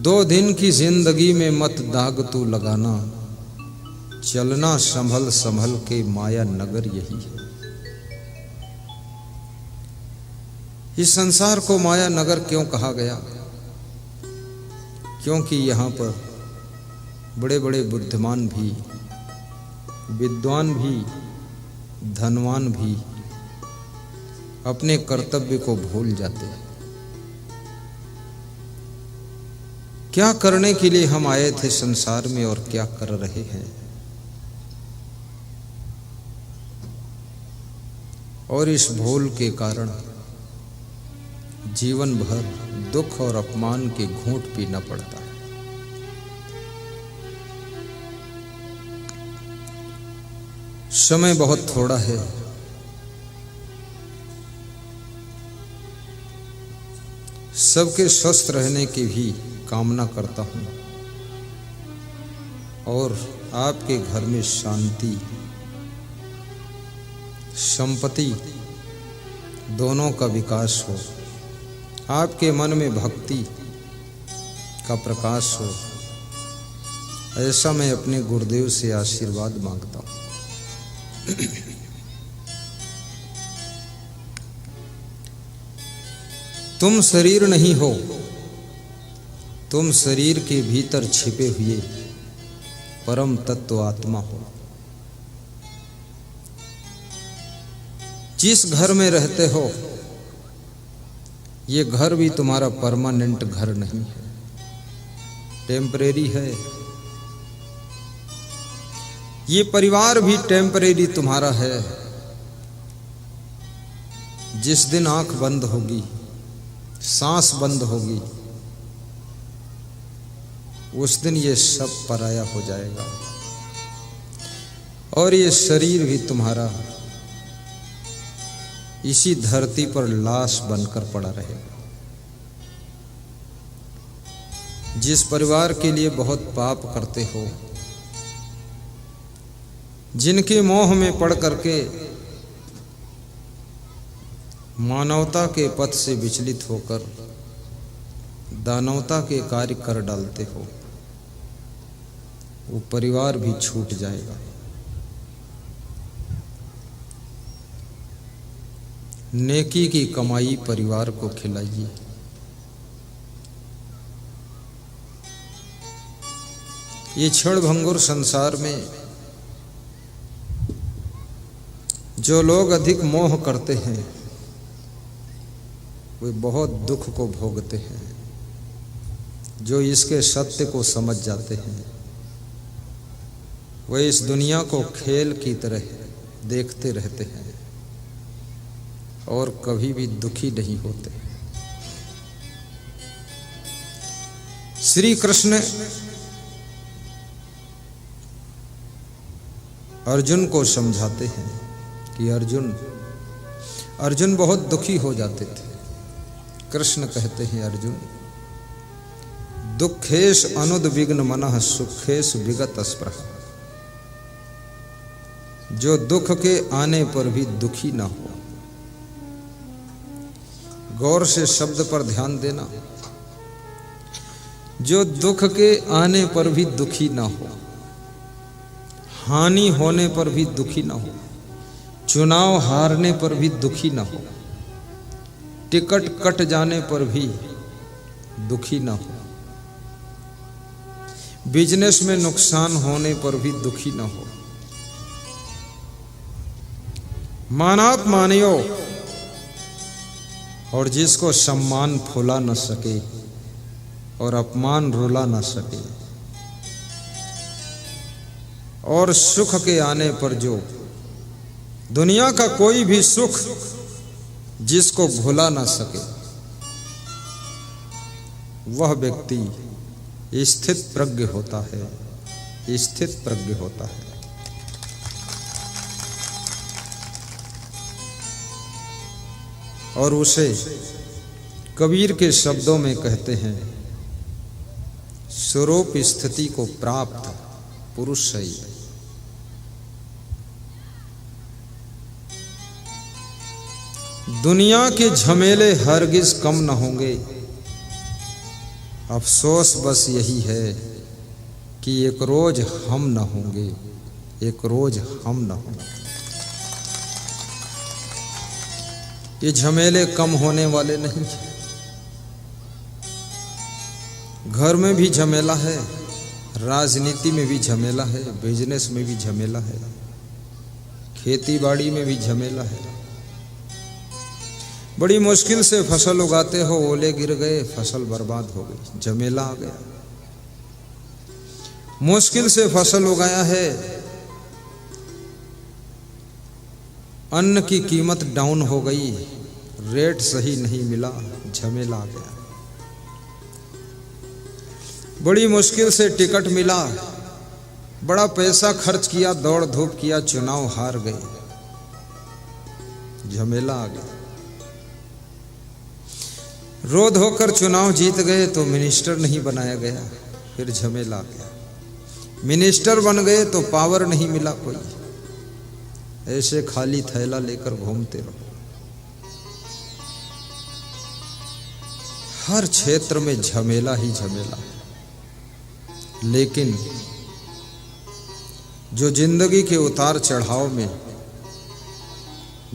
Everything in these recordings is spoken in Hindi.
2 दिन की जिंदगी में मत दाग तू लगाना, चलना संभल संभल के माया नगर यही है। इस संसार को माया नगर क्यों कहा गया? क्योंकि यहाँ पर बड़े बड़े बुद्धिमान भी, विद्वान भी, धनवान भी अपने कर्तव्य को भूल जाते हैं। क्या करने के लिए हम आए थे संसार में और क्या कर रहे हैं? और इस भूल के कारण जीवन भर दुख और अपमान के घूंट पीना पड़ता है। समय बहुत थोड़ा है। सबके स्वस्थ रहने की भी कामना करता हूँ और आपके घर में शांति, संपत्ति दोनों का विकास हो, आपके मन में भक्ति का प्रकाश हो, ऐसा मैं अपने गुरुदेव से आशीर्वाद मांगता हूँ। तुम शरीर नहीं हो, तुम शरीर के भीतर छिपे हुए परम तत्व आत्मा हो। जिस घर में रहते हो, ये घर भी तुम्हारा परमानेंट घर नहीं है, टेम्परेरी है। ये परिवार भी टेम्परेरी तुम्हारा है। जिस दिन आंख बंद होगी, सांस बंद होगी, उस दिन ये सब पराया हो जाएगा और ये शरीर भी तुम्हारा इसी धरती पर लाश बनकर पड़ा रहेगा। जिस परिवार के लिए बहुत पाप करते हो, जिनके मोह में पड़ करके मानवता के पथ से विचलित होकर दानवता के कार्य कर डालते हो, वो परिवार भी छूट जाएगा। नेकी की कमाई परिवार को खिलाइए। ये क्षण भंगुर संसार में जो लोग अधिक मोह करते हैं, वे बहुत दुख को भोगते हैं। जो इसके सत्य को समझ जाते हैं, वे इस दुनिया को खेल की तरह देखते रहते हैं और कभी भी दुखी नहीं होते। श्री कृष्ण अर्जुन को समझाते हैं कि अर्जुन बहुत दुखी हो जाते थे। कृष्ण कहते हैं, अर्जुन दुखेश अनुद्विग्न मनः सुखेश विगत स्पृह। जो दुख के आने पर भी दुखी ना हो। गौर से शब्द पर ध्यान देना। जो दुख के आने पर भी दुखी ना हो, हानि होने पर भी दुखी ना हो, चुनाव हारने पर भी दुखी ना हो, टिकट कट जाने पर भी दुखी ना हो, बिजनेस में नुकसान होने पर भी दुखी ना हो, मानाप मानियो और जिसको सम्मान फुला न सके और अपमान रुला न सके, और सुख के आने पर जो दुनिया का कोई भी सुख जिसको भुला ना सके, वह व्यक्ति स्थित प्रज्ञ होता है, स्थित प्रज्ञ होता है। और उसे कबीर के शब्दों में कहते हैं, स्वरूप स्थिति को प्राप्त पुरुष सही। दुनिया के झमेले हरगिज कम न होंगे, अफसोस बस यही है कि एक रोज हम न होंगे, एक रोज हम न होंगे। ये झमेले कम होने वाले नहीं। घर में भी झमेला है, राजनीति में भी झमेला है, बिजनेस में भी झमेला है, खेती बाड़ी में भी झमेला है। बड़ी मुश्किल से फसल उगाते हो, ओले गिर गए, फसल बर्बाद हो गई, झमेला आ गया। मुश्किल से फसल उगाया है, अन्न की कीमत डाउन हो गई, रेट सही नहीं मिला, झमेला आ गया। बड़ी मुश्किल से टिकट मिला, बड़ा पैसा खर्च किया, दौड़ धूप किया, चुनाव हार गए, झमेला आ गया। रो धोकर चुनाव जीत गए तो मिनिस्टर नहीं बनाया गया, फिर झमेला आ गया। मिनिस्टर बन गए तो पावर नहीं मिला कोई, ऐसे खाली थैला लेकर घूमते रहो। हर क्षेत्र में झमेला ही झमेला है। लेकिन जो जिंदगी के उतार चढ़ाव में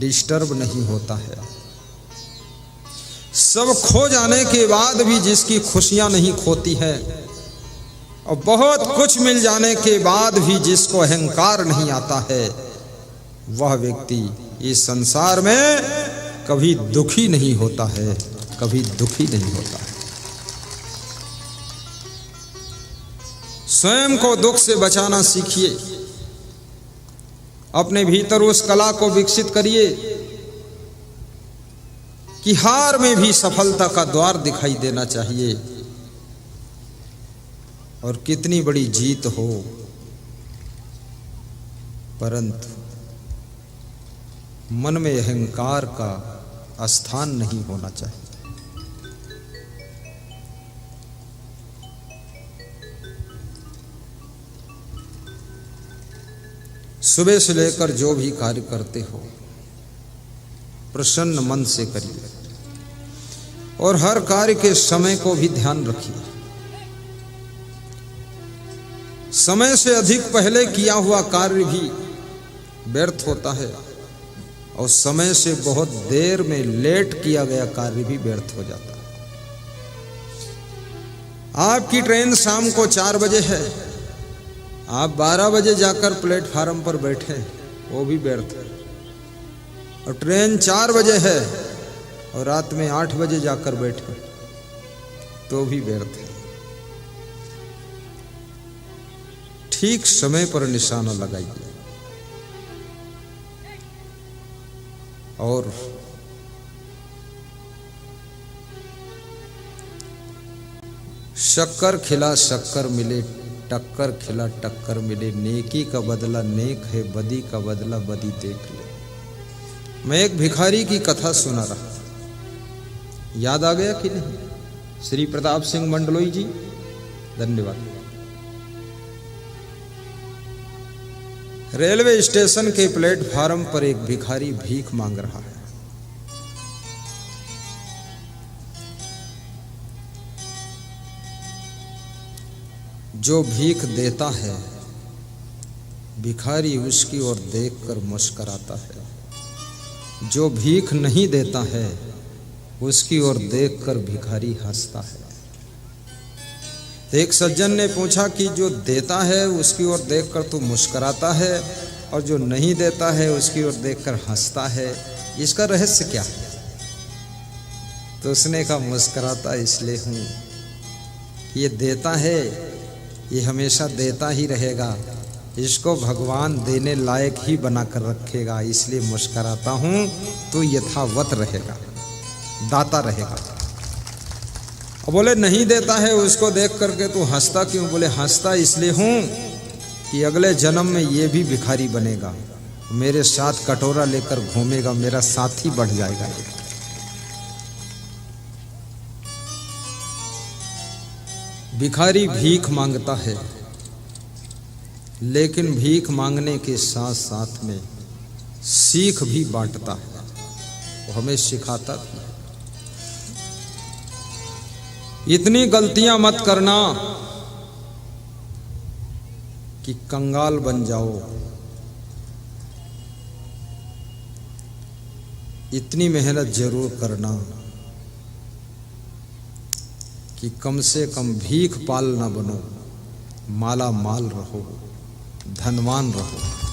डिस्टर्ब नहीं होता है, सब खो जाने के बाद भी जिसकी खुशियां नहीं खोती है, और बहुत कुछ मिल जाने के बाद भी जिसको अहंकार नहीं आता है, वह व्यक्ति इस संसार में कभी दुखी नहीं होता है, कभी दुखी नहीं होता है। स्वयं को दुख से बचाना सीखिए, अपने भीतर उस कला को विकसित करिए कि हार में भी सफलता का द्वार दिखाई देना चाहिए, और कितनी बड़ी जीत हो परंतु मन में अहंकार का स्थान नहीं होना चाहिए। सुबह से लेकर जो भी कार्य करते हो प्रसन्न मन से करिए, और हर कार्य के समय को भी ध्यान रखिए। समय से अधिक पहले किया हुआ कार्य भी व्यर्थ होता है, और समय से बहुत देर में लेट किया गया कार्य भी व्यर्थ हो जाता है। आपकी ट्रेन शाम को 4 बजे है, आप 12 बजे जाकर प्लेटफार्म पर बैठे, वो भी व्यर्थ है। और ट्रेन 4 बजे है और रात में 8 बजे जाकर बैठे, तो भी व्यर्थ है। ठीक समय पर निशाना लगाइए, और शक्कर खिला शक्कर मिले, टक्कर खिला टक्कर मिले, नेकी का बदला नेक है, बदी का बदला बदी देख ले। मैं एक भिखारी की कथा सुना रहा, याद आ गया कि नहीं? श्री प्रताप सिंह मंडलोई जी, धन्यवाद। रेलवे स्टेशन के प्लेटफार्म पर एक भिखारी भीख मांग रहा है। जो भीख देता है भिखारी उसकी ओर देखकर मुस्कुराता है, जो भीख नहीं देता है उसकी ओर देखकर भिखारी हंसता है। एक सज्जन ने पूछा कि जो देता है उसकी ओर देखकर तू मुस्कुराता है, और जो नहीं देता है उसकी ओर देखकर हंसता है, इसका रहस्य क्या है? तो उसने कहा, मुस्कुराता इसलिए हूँ, ये देता है, ये हमेशा देता ही रहेगा, इसको भगवान देने लायक ही बनाकर रखेगा, इसलिए मुस्कुराता हूँ, तो यथावत रहेगा, दाता रहेगा। और बोले नहीं देता है उसको देख करके तू हंसता क्यों? बोले हंसता इसलिए हूँ कि अगले जन्म में ये भी भिखारी बनेगा, मेरे साथ कटोरा लेकर घूमेगा, मेरा साथी बढ़ जाएगा। भिखारी भीख मांगता है, लेकिन भीख मांगने के साथ साथ में सीख भी बांटता है, वो हमें सिखाता भी है। इतनी गलतियां मत करना कि कंगाल बन जाओ। इतनी मेहनत जरूर करना कि कम से कम भीख पाल न बनो, माला माल रहो, धनवान रहो।